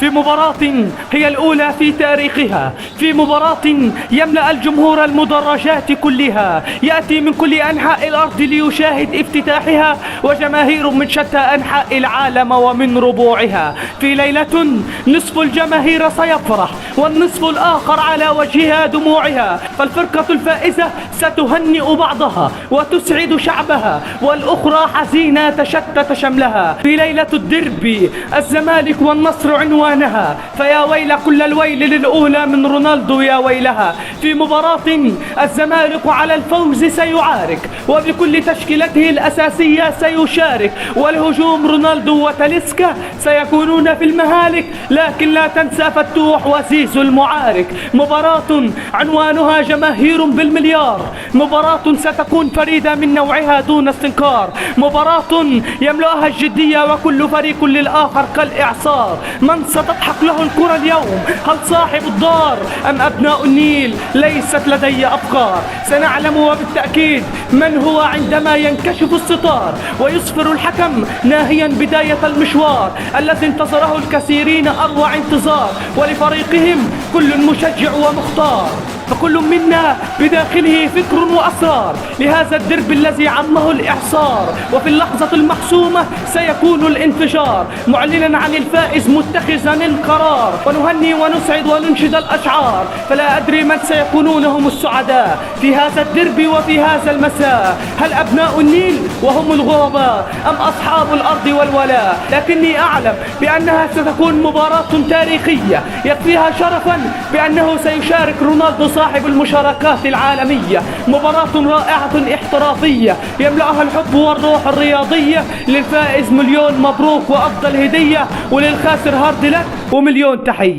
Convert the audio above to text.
في مباراة هي الأولى في تاريخها، في مباراة يملأ الجمهور المدرجات كلها، يأتي من كل أنحاء الأرض ليشاهد افتتاحها وجماهير من شتى أنحاء العالم ومن ربوعها. في ليلة نصف الجماهير سيفرح والنصف الآخر على وجهها دموعها، فالفرقة الفائزة ستهنئ بعضها وتسعد شعبها، والأخرى حزينة تشتت شملها. في ليلة الديربي الزمالك والنصر عنوانها، فيا ويل كل الويل للأولى من رونالدو يا ويلها. في مباراة الزمالك على الفوز سيعارك وبكل تشكيلته الأساسية سيشارك، والهجوم رونالدو وتاليسكا سيكونون في المهالك، لكن لا تنسى فتوح وزيزو المعارك. مباراة عنوانها جماهير بالمليار، مباراة ستكون فريدة من نوعها دون استنكار، مباراة يملأها الجدية وكل فريق للآخر كالإعصار. من ستضحك له الكرة اليوم؟ هل صاحب الدار أم أبناء النيل؟ ليست لدي أفكار، سنعلم وبالتأكيد من هو عندما ينكشف الستار ويصفر الحكم ناهيا بداية المشوار الذي انتظره الكثيرين أروع انتظار، ولفريقهم كل مشجع ومختار، فكل منا بداخله فكر وأسرار لهذا الدرب الذي عمه الإعصار، وفي اللحظة المحسومة سيكون الانفجار، معلنا عن الفائز متخذا القرار، ونهني ونسعد وننشد الأشعار، فلا أدري من سيكونون هم السعداء في هذا الدرب وفي هذا المساء، هل أبناء النيل وهم الغرباء أم أصحاب الأرض والولاء؟ لكني أعلم بأنها ستكون مباراة تاريخية يكفيها شرفا بأنه سيشارك رونالدو صاحب المشاركات العالمية. مباراة رائعة احترافية يملأها الحب والروح الرياضية، للفائز مليون مبروك وأفضل هدية، وللخاسر هارد لك ومليون تحية.